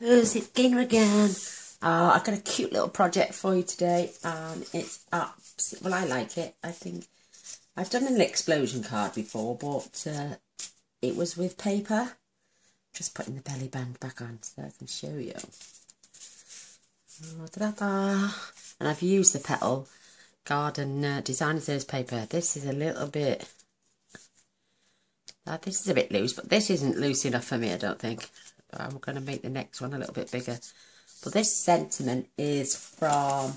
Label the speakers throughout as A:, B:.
A: Thursday dinner again. I've got a cute little project for you today. It's well, I like it. I think I've done an explosion card before, but it was with paper. Just putting the belly band back on so I can show you. Oh, da-da-da. And I've used the Petal Garden Designer Series paper. This is a little bit... this is a bit loose, but this isn't loose enough for me, I don't think. I'm going to make the next one a little bit bigger. But this sentiment is from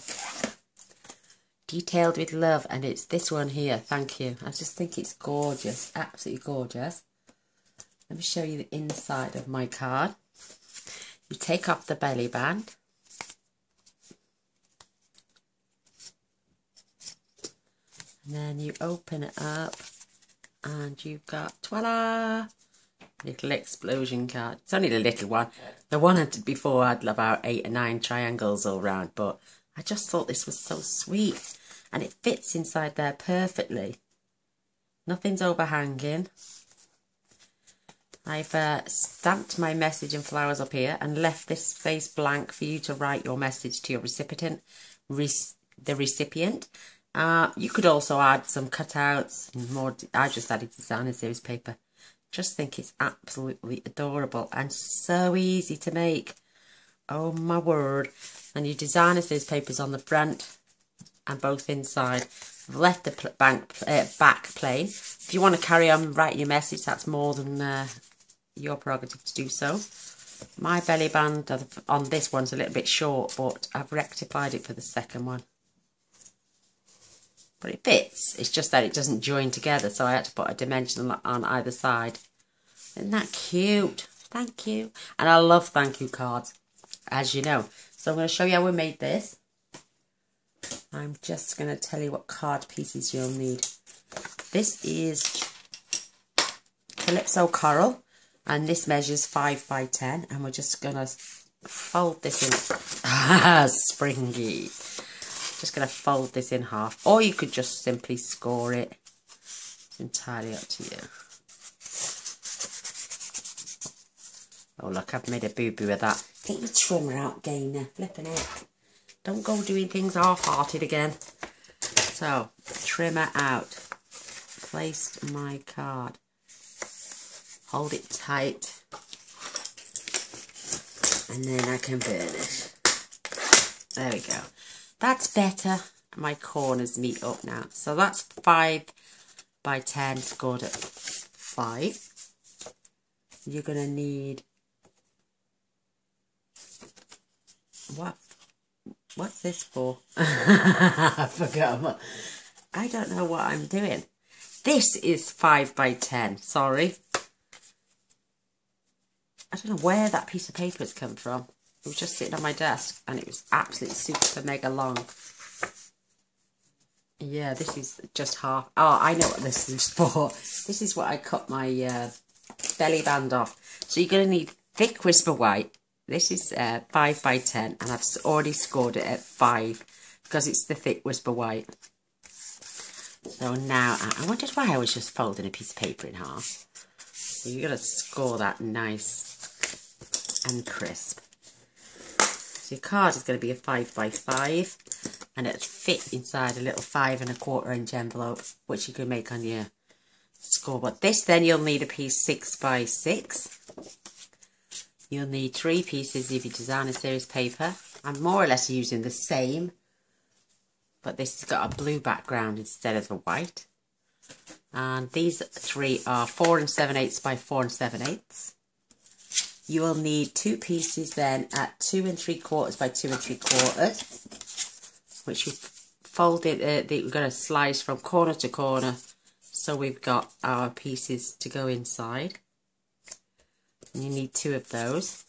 A: Detailed with Love, and it's this one here. Thank you. I just think it's gorgeous, absolutely gorgeous. Let me show you the inside of my card. You take off the belly band. And then you open it up and you've got, voila, little explosion card. It's only the little one. The one before had about 8 or 9 triangles all round, but I just thought this was so sweet. And it fits inside there perfectly. Nothing's overhanging. I've stamped my message and flowers up here and left this space blank for you to write your message to your recipient. You could also add some cutouts and more. I just added Designer Series paper. Just think it's absolutely adorable and so easy to make. Oh my word. And your Designer Series paper's on the front and both inside. I've left the back plain. If you want to carry on writing your message, that's more than your prerogative to do so. My belly band on this one's a little bit short, but I've rectified it for the second one. But it fits. It's just that it doesn't join together, so I had to put a dimension on either side. Isn't that cute? Thank you. And I love thank you cards, as you know. So I'm going to show you how we made this. I'm just going to tell you what card pieces you'll need. This is Calypso Coral, and this measures 5 by 10, and we're just going to fold this in. Springy. Just going to fold this in half, or you could just simply score it. It's entirely up to you. Oh look, I've made a boo-boo with that. Get your trimmer out, Gainer. Flipping it. Don't go doing things half-hearted again. So, trimmer out. Placed my card. Hold it tight. And then I can burnish. There we go. That's better. My corners meet up now. So that's 5 by 10 scored at 5. You're going to need... What's this for? I forgot. I don't know what I'm doing. This is 5 by 10. Sorry. I don't know where that piece of paper has come from. It was just sitting on my desk and it was absolutely super mega long. Yeah, this is just half. Oh, I know what this is for. This is what I cut my belly band off. So you're going to need thick Whisper White. This is 5 by 10 and I've already scored it at 5 because it's the thick Whisper White. So now, I wondered why I was just folding a piece of paper in half. So you're going to score that nice and crisp. So your card is going to be a 5 by 5 and it'll fit inside a little 5 1/4 inch envelope, which you can make on your score. But this then you'll need a piece 6 by 6. You'll need 3 pieces of your Designer Series paper. I'm more or less using the same, but this has got a blue background instead of a white. And these 3 are 4 7/8 by 4 7/8. You will need 2 pieces then at 2 3/4 by 2 3/4, which you fold it. We're going to slice from corner to corner, so we've got our pieces to go inside. And you need 2 of those.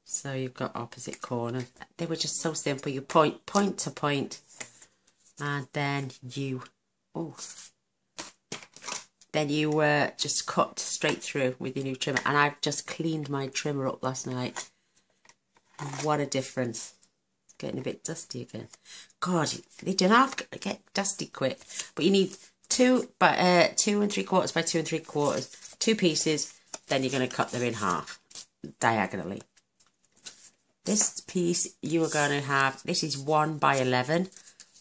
A: So you've got opposite corners. They were just so simple. You point to point, and then you just cut straight through with your new trimmer. And I've just cleaned my trimmer up last night. What a difference! It's getting a bit dusty again. God, they do not get dusty quick. But you need 2 3/4 by 2 3/4, 2 pieces. Then you're going to cut them in half. diagonally. This piece you are going to have, this is 1 by 11,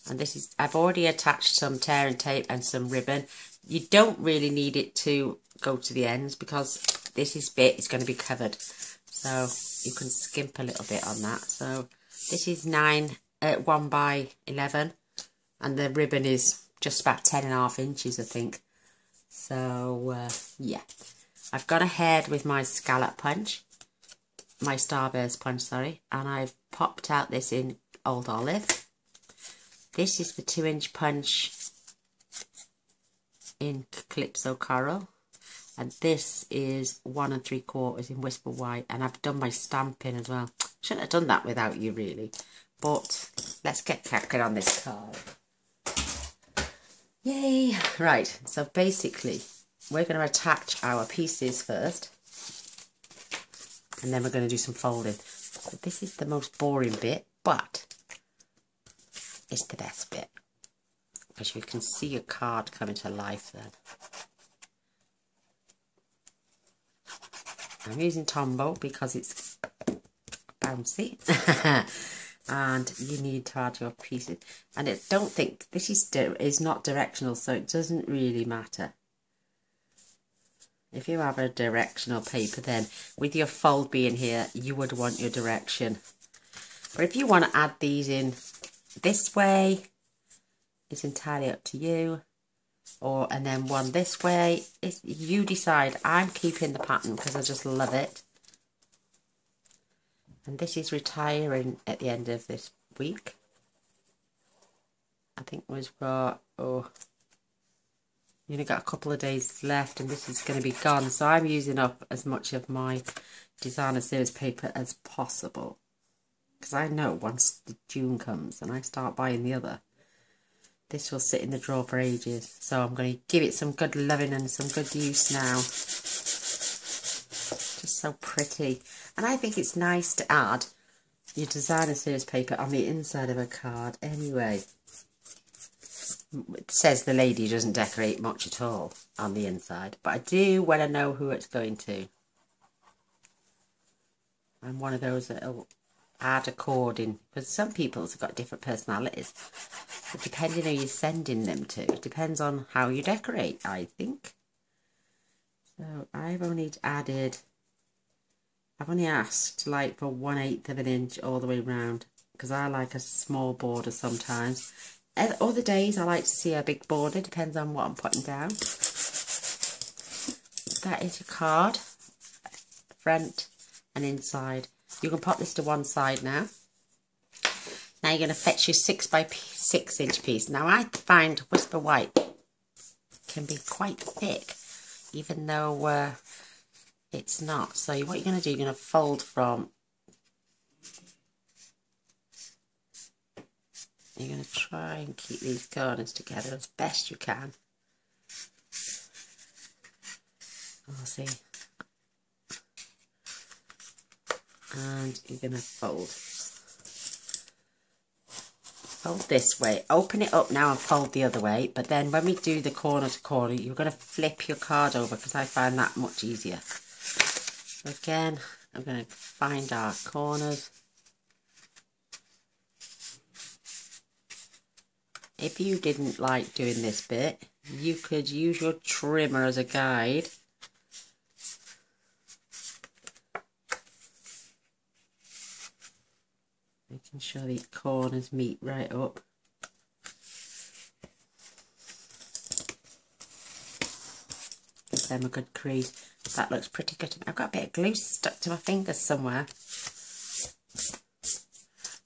A: and this is, I've already attached some tear and tape and some ribbon. You don't really need it to go to the ends because this bit is going to be covered, so you can skimp a little bit on that. So this is 1 by 11, and the ribbon is just about 10.5 inches, I think. So yeah, I've gone ahead with my scallop punch, my starburst punch, sorry, and I've popped out this in Old Olive. This is the 2-inch punch in Calypso Coral, and this is 1 3/4 in Whisper White, and I've done my Stampin as well. Shouldn't have done that without you really, but let's get cracking on this card. Yay! Right, so basically we're going to attach our pieces first, and then we're going to do some folding. So this is the most boring bit, but it's the best bit, because you can see your card coming to life then. I'm using Tombow because it's bouncy. And you need to add your pieces. And I don't think, this is not directional, so it doesn't really matter. If you have a directional paper, then with your fold being here, you would want your direction. But if you want to add these in this way, it's entirely up to you. And then one this way, you decide. I'm keeping the pattern because I just love it. And this is retiring at the end of this week. I think we've got, you only got a couple of days left, and this is going to be gone. So I'm using up as much of my designer series paper as possible, because I know once the June comes and I start buying the other, this will sit in the drawer for ages. So I'm going to give it some good loving and some good use now. Just so pretty. And I think it's nice to add your designer series paper on the inside of a card anyway. It says the lady doesn't decorate much at all on the inside, but I do when I know who it's going to. I'm one of those that'll add according, because some people have got different personalities. But depending on who you're sending them to, it depends on how you decorate, I think. So I've only asked like for 1/8 of an inch all the way round, because I like a small border sometimes. Other days I like to see a big border, depends on what I'm putting down. That is your card, front and inside. You can pop this to one side now. Now you're going to fetch your 6 by 6 inch piece. Now I find Whisper White can be quite thick, even though it's not. So what you're going to do, you're going to fold from, you're going to try and keep these corners together as best you can. I'll see. And you're going to fold this way. Open it up now and fold the other way. But then when we do the corner to corner, you're going to flip your card over, because I find that much easier. So again, I'm going to find our corners. If you didn't like doing this bit, you could use your trimmer as a guide. Making sure these corners meet right up. Give them a good crease. That looks pretty good. I've got a bit of glue stuck to my fingers somewhere.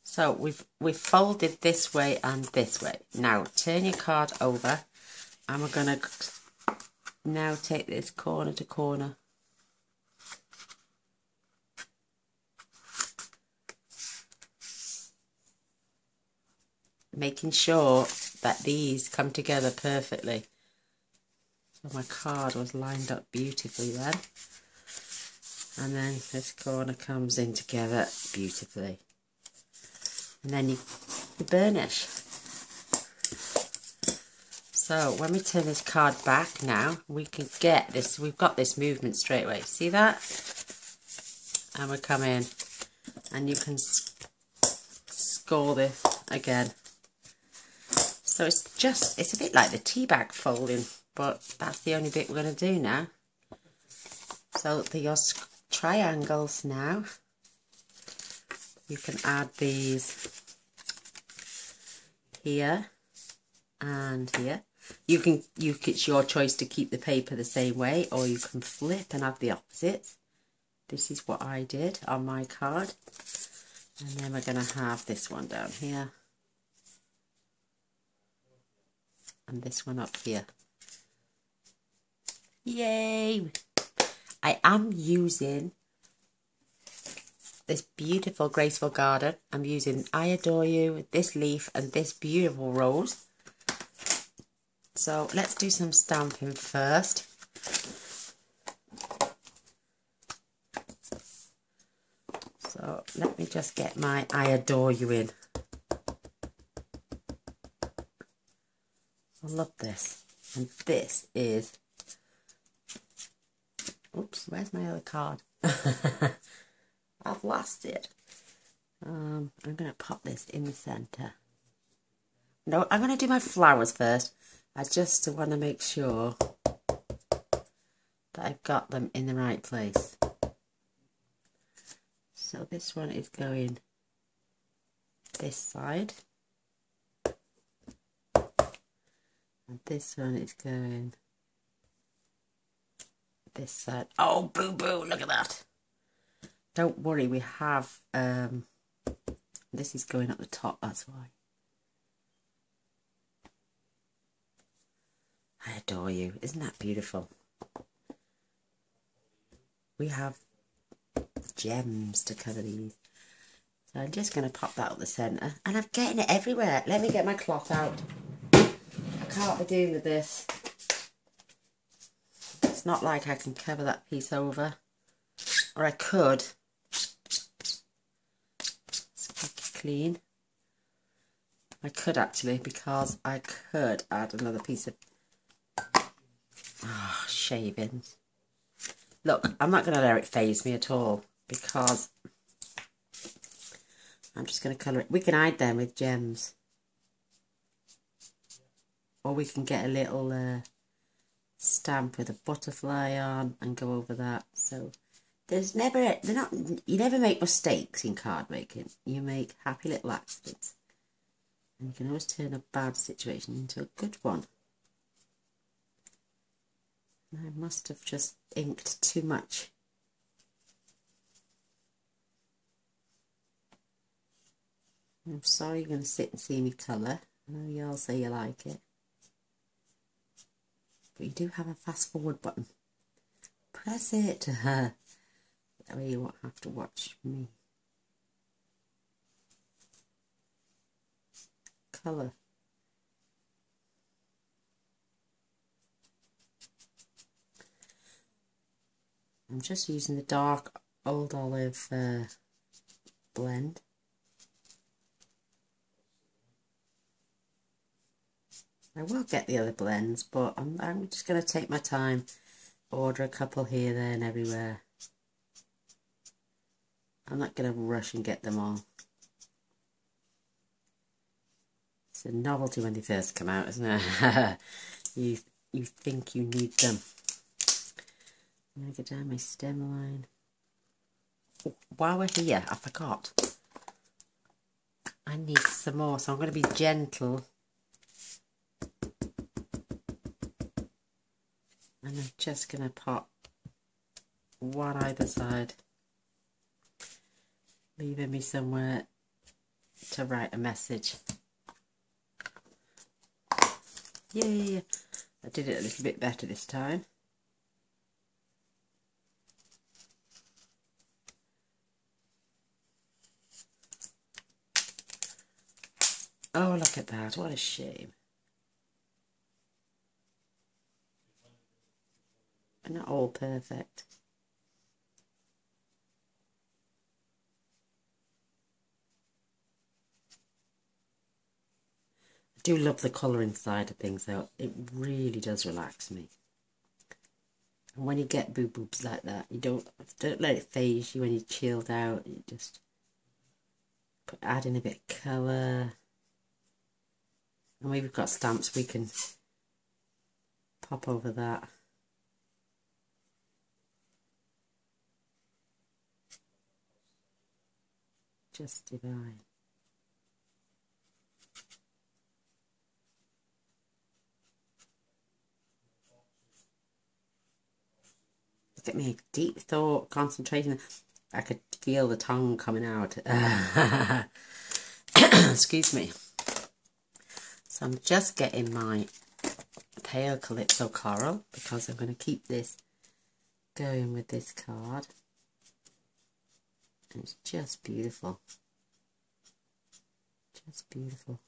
A: So we've folded this way and this way. Now turn your card over, and we're going to now take this corner to corner. Making sure that these come together perfectly. So my card was lined up beautifully then. And then this corner comes in together beautifully. And then you burnish. So when we turn this card back now, we can get this, we've got this movement straight away. See that? and we come in, and you can score this again. So it's a bit like the tea bag folding, but that's the only bit we're going to do now. So your triangles now, you can add these here and here. It's your choice to keep the paper the same way, or you can flip and have the opposites. This is what I did on my card. And then we're going to have this one down here. And this one up here. Yay! I am using this beautiful graceful garden. I'm using I Adore You, this leaf and this beautiful rose. So let's do some stamping first. So let me just get my I Adore You in. I love this. And this is... Oops, where's my other card? I've lost it. I'm going to pop this in the centre. No, I'm going to do my flowers first. I just want to make sure that I've got them in the right place. So this one is going this side. And this one is going this side. Oh, boo-boo, look at that. Don't worry, we have, this is going up the top, that's why. I adore you. Isn't that beautiful? We have gems to cover these. So I'm just going to pop that up the centre. And I'm getting it everywhere. Let me get my cloth out. I can't be doing with this. It's not like I can cover that piece over. Or I could. Squeaky clean. I could actually, because I could add another piece of shavings. Look, I'm not going to let it faze me at all, because I'm just going to colour it. We can hide them with gems. Or we can get a little stamp with a butterfly on and go over that. So there's never, you never make mistakes in card making. You make happy little accidents. And you can always turn a bad situation into a good one. I must have just inked too much. I'm sorry you're going to sit and see me colour. I know you all say you like it. But you do have a fast forward button. Press it. That way you won't have to watch me colour. I'm just using the dark Old Olive blend. I will get the other blends, but I'm just going to take my time, order a couple here, there and everywhere. I'm not going to rush and get them all. It's a novelty when they first come out, isn't it? you think you need them. I'm going to go down my stem line. Oh, while we're here, I forgot. I need some more, so I'm going to be gentle. And I'm just going to pop one either side, leaving me somewhere to write a message. Yay! I did it a little bit better this time. Oh, look at that. What a shame. Not all perfect. I do love the colouring side of things though. It really does relax me. And when you get boo-boobs like that, you don't let it phase you when you're chilled out. You just add in a bit of colour. And we've got stamps we can pop over that. Just divine. Look at me, deep thought, concentration. I could feel the tongue coming out. Excuse me. So I'm just getting my pale Calypso Coral because I'm going to keep this going with this card. And it's just beautiful. Just beautiful.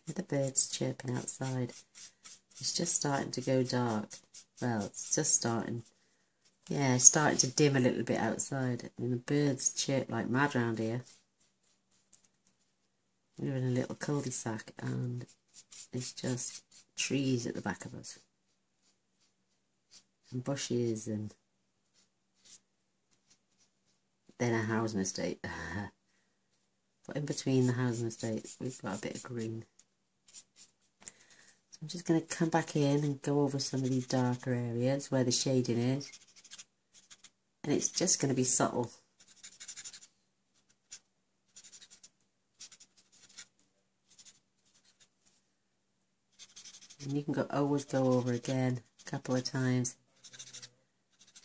A: Look at the birds chirping outside. It's just starting to go dark. Well, it's just starting. Yeah, it's starting to dim a little bit outside. And the birds chirp like mad around here. We're in a little cul-de-sac and it's just trees at the back of us. And bushes and then a housing estate. But in between the housing estate, we've got a bit of green. So I'm just going to come back in and go over some of these darker areas where the shading is. And it's just going to be subtle. And you can always go over again a couple of times.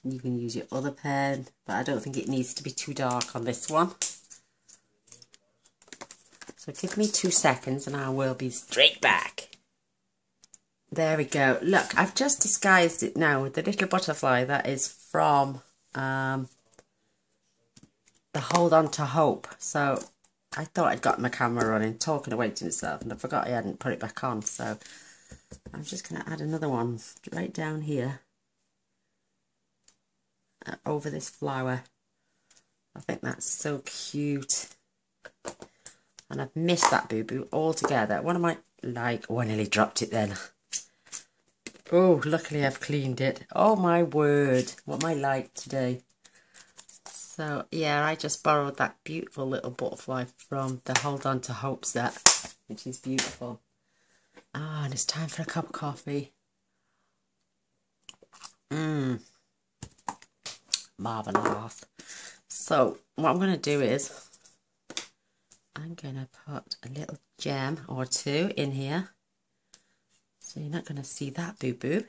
A: You can use your other pen, but I don't think it needs to be too dark on this one. So give me 2 seconds and I will be straight back. There we go. Look, I've just disguised it now with the little butterfly that is from the Hold On to Hope. So I thought I'd got my camera running, talking away to myself, and I forgot I hadn't put it back on. So I'm just going to add another one right down here. Over this flower. I think that's so cute. And I've missed that boo-boo altogether. What am I like? Oh, I nearly dropped it then. Oh, luckily I've cleaned it. Oh my word, what am I like today? So yeah, I just borrowed that beautiful little butterfly from the Hold On to Hope set, which is beautiful. Ah, and it's time for a cup of coffee. Marvellous. So what I'm going to do is I'm going to put a little gem or two in here. So you're not going to see that boo-boo.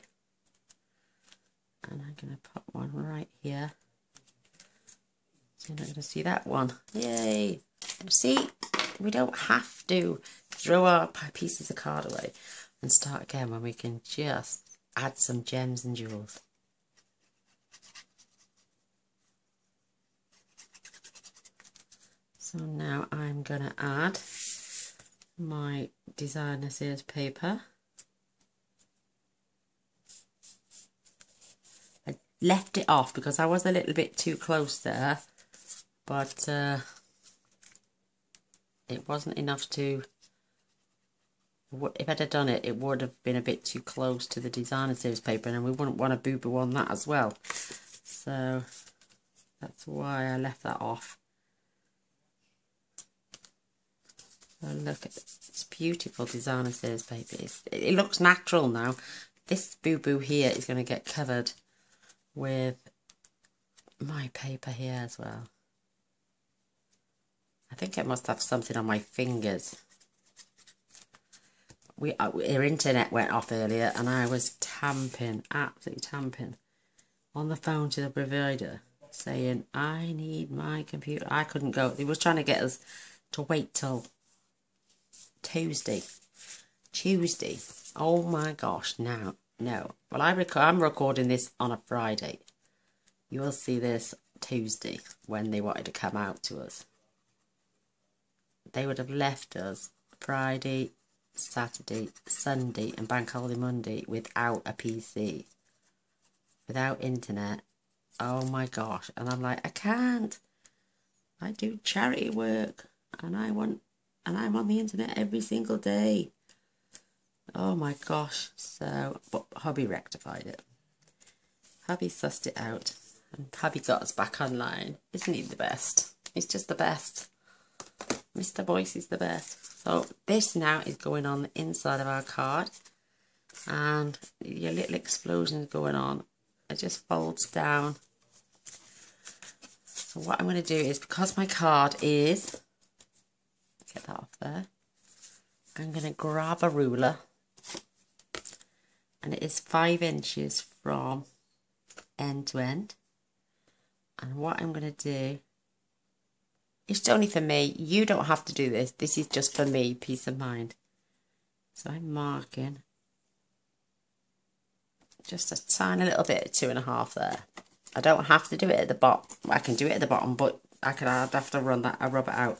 A: And I'm going to put one right here. So you're not going to see that one. Yay! See, we don't have to throw our pieces of card away and start again when we can just add some gems and jewels. So now I'm going to add my designer series paper. I left it off because I was a little bit too close there, but it wasn't enough to, if I'd have done it, it would have been a bit too close to the designer series paper, and we wouldn't want a boo-boo on that as well. So that's why I left that off. Oh, look at this beautiful designer series paper. It looks natural now. This boo-boo here is going to get covered with my paper here as well. I think I must have something on my fingers. Our internet went off earlier and I was tamping, absolutely tamping, on the phone to the provider saying, I need my computer. I couldn't go. They was trying to get us to wait till Tuesday. Oh my gosh, no. Well, I'm recording this on a Friday. You will see this Tuesday when they wanted to come out to us. They would have left us Friday, Saturday, Sunday and Bank Holiday Monday without a PC, without internet. Oh my gosh. And I'm like, I can't. I do charity work and I'm on the internet every single day. Oh my gosh. So, but hubby rectified it. Hubby sussed it out. And hubby got us back online. Isn't he the best? He's just the best. Mr. Boyce is the best. So this now is going on the inside of our card. And your little explosion is going on. It just folds down. So what I'm going to do is, because my card is, get that off there, I'm going to grab a ruler, and it is 5 inches from end to end. And what I'm going to do, it's only for me, you don't have to do this, this is just for me, peace of mind. So I'm marking just a tiny little bit of 2.5 there. I don't have to do it at the bottom. I can do it at the bottom, but I'd have to rub it out.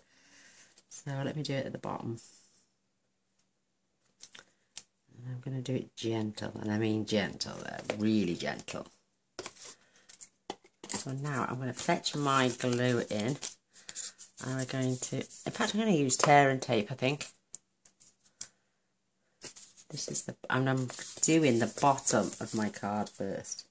A: So let me do it at the bottom. And I'm going to do it gentle, and I mean gentle there, really gentle. So now I'm going to fetch my glue in, and we're going to, in fact I'm going to use tear and tape, I think. This is the, and I'm doing the bottom of my card first.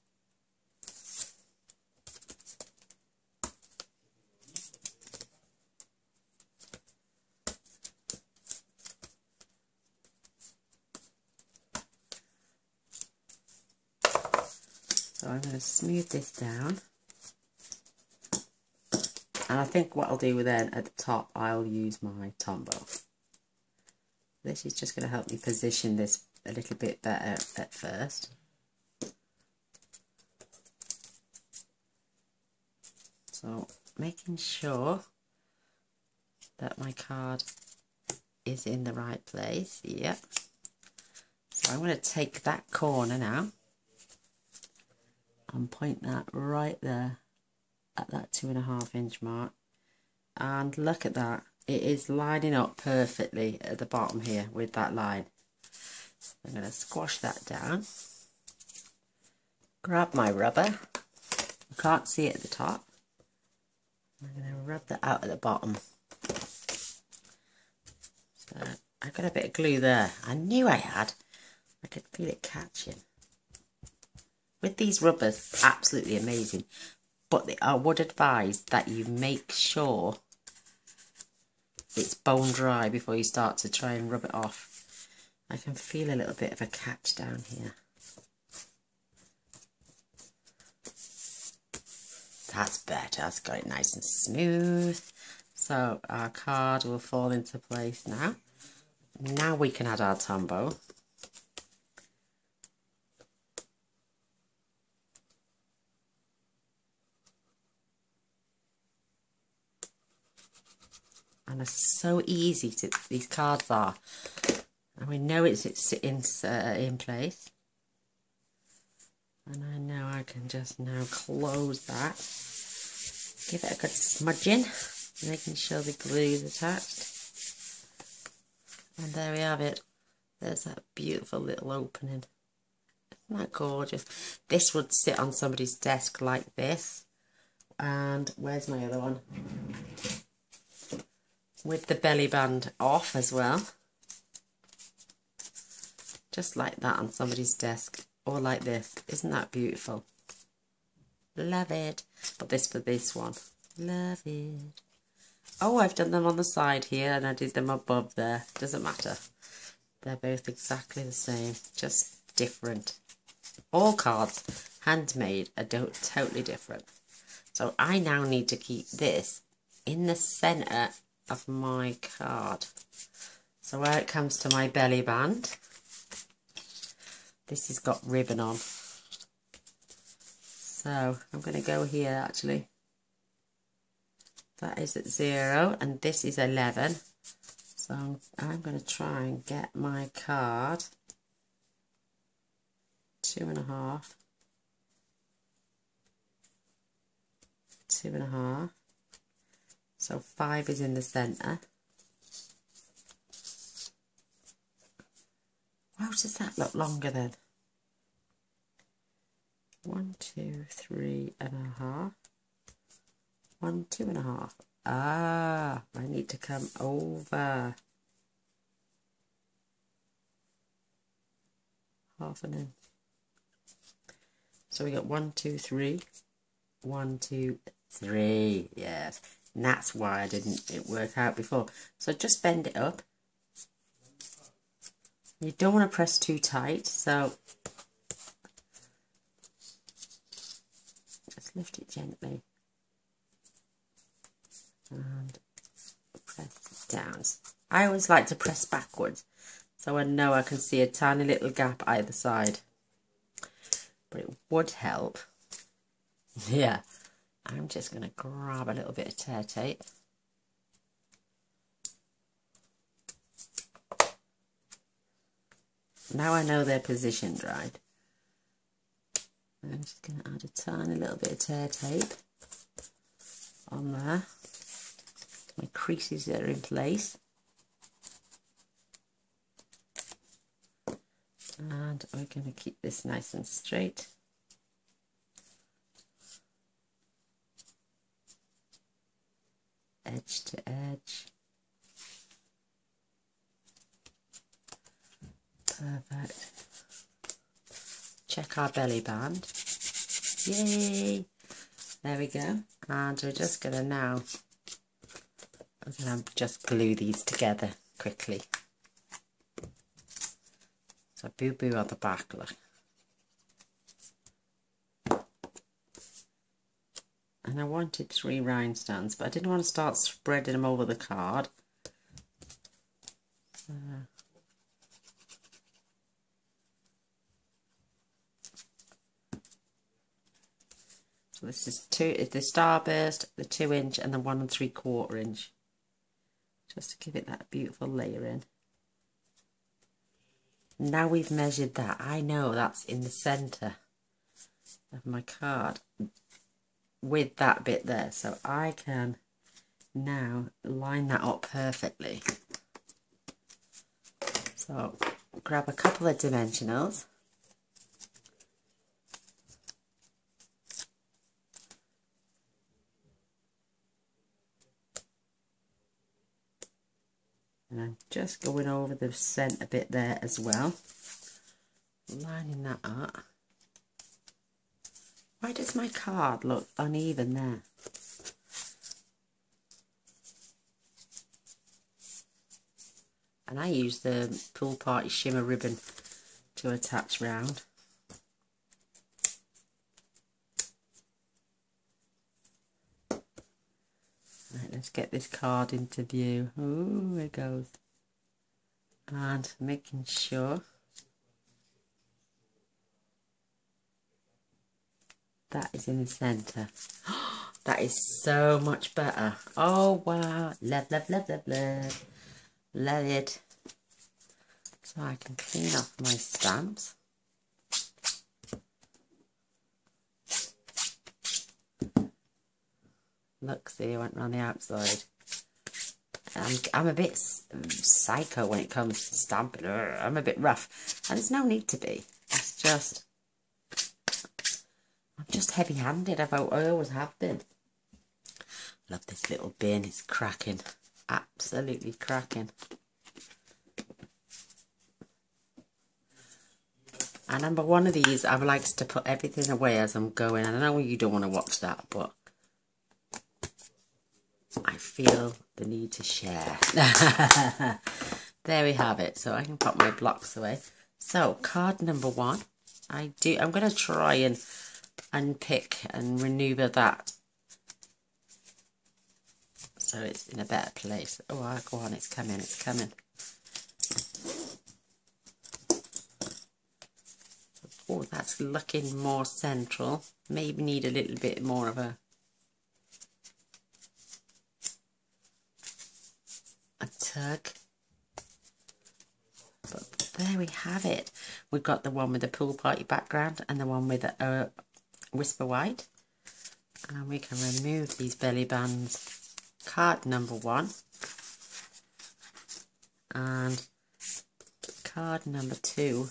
A: So I'm going to smooth this down. And I think what I'll do then at the top, I'll use my Tombow. This is just going to help me position this a little bit better at first. So making sure that my card is in the right place. Yep. So I'm going to take that corner now and point that right there at that 2.5 inch mark, and look at that, it is lining up perfectly at the bottom here with that line. I'm going to squash that down, grab my rubber, you can't see it at the top, I'm going to rub that out at the bottom. So I got a bit of glue there, I knew I had, I could feel it catching. With these rubbers, absolutely amazing. But I would advise that you make sure it's bone dry before you start to try and rub it off. I can feel a little bit of a catch down here. That's better, that's got it nice and smooth. So our card will fall into place now. Now we can add our Tombow. And it's so easy to, these cards are, and we know it's in place, and I know I can just now close that, give it a good smudging, making sure the glue is attached, and there we have it. There's that beautiful little opening. Isn't that gorgeous? This would sit on somebody's desk like this. And where's my other one? With the belly band off as well, just like that on somebody's desk, or like this. Isn't that beautiful? Love it. But this for this one, love it. Oh, I've done them on the side here, and I did them above there. Doesn't matter, they're both exactly the same, just different. All cards handmade are totally different. So I now need to keep this in the center of my card. So where it comes to my belly band, this has got ribbon on. So I'm going to go here actually. That is at 0 and this is 11. So I'm going to try and get my card 2.5, 2.5. So 5 is in the centre. Wow, does that look longer then? 1, 2, 3.5. 1, 2.5. Ah, I need to come over. half an inch. So we got 1, 2, 3. 1, 2, 3. Yes, and that's why I didn't it work out before. So just bend it up. You don't want to press too tight, so just lift it gently and press it down. I always like to press backwards, so I know I can see a tiny little gap either side. But it would help. Yeah, I'm just going to grab a little bit of tear tape. Now I know they're positioned right. I'm just going to add a tiny little bit of tear tape on there. My creases are in place. And we're going to keep this nice and straight. Edge to edge. Perfect. Check our belly band. Yay! There we go. And we're just going to now, I'm going to just glue these together quickly. So boo-boo on the back, look. And I wanted 3 rhinestones, but I didn't want to start spreading them over the card. So this is the starburst, the 2 inch and the 1 3/4 inch. Just to give it that beautiful layering. Now we've measured that, I know that's in the centre of my card with that bit there, so I can now line that up perfectly. So grab a couple of dimensionals. And I'm just going over the centre bit there as well, lining that up. Why does my card look uneven there? And I use the Pool Party shimmer ribbon to attach round. Right, let's get this card into view. Ooh, it goes. And making sure that is in the centre. That is so much better. Oh wow, love, love, love, love, love. Love it. So I can clean off my stamps. Look, see, I went around the outside. I'm a bit psycho when it comes to stamping. I'm a bit rough, and there's no need to be. It's just, I'm just heavy-handed. I always have been. Love this little bin. It's cracking, absolutely cracking. And number one of these, I likes to put everything away as I'm going. And I know you don't want to watch that, but I feel the need to share. There we have it. So I can put my blocks away. So card number 1, I'm going to try and unpick and maneuver that so it's in a better place. Oh, go on, it's coming, it's coming. Oh, that's looking more central. Maybe need a little bit more of a tug. But there we have it. We've got the one with the Pool Party background and the one with the Whisper White. And we can remove these belly bands. Card number 1. And card number 2.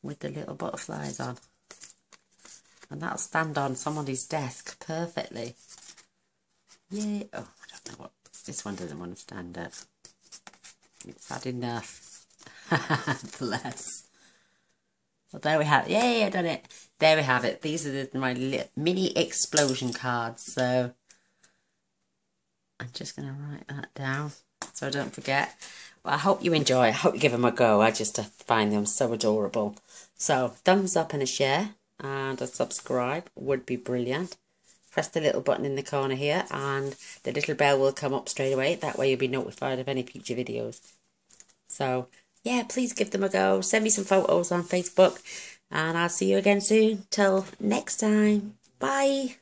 A: With the little butterflies on, and that'll stand on somebody's desk perfectly. Yay! Oh, I don't know what this one doesn't want to stand up. It's had enough. Bless. Well, there we have it. Yay, I done it. There we have it. These are my mini explosion cards. So I'm just going to write that down so I don't forget. Well, I hope you enjoy. I hope you give them a go. I just find them so adorable. So thumbs up and a share and a subscribe would be brilliant. Press the little button in the corner here and the little bell will come up straight away. That way you'll be notified of any future videos. So yeah, please give them a go. Send me some photos on Facebook and I'll see you again soon. Till next time. Bye.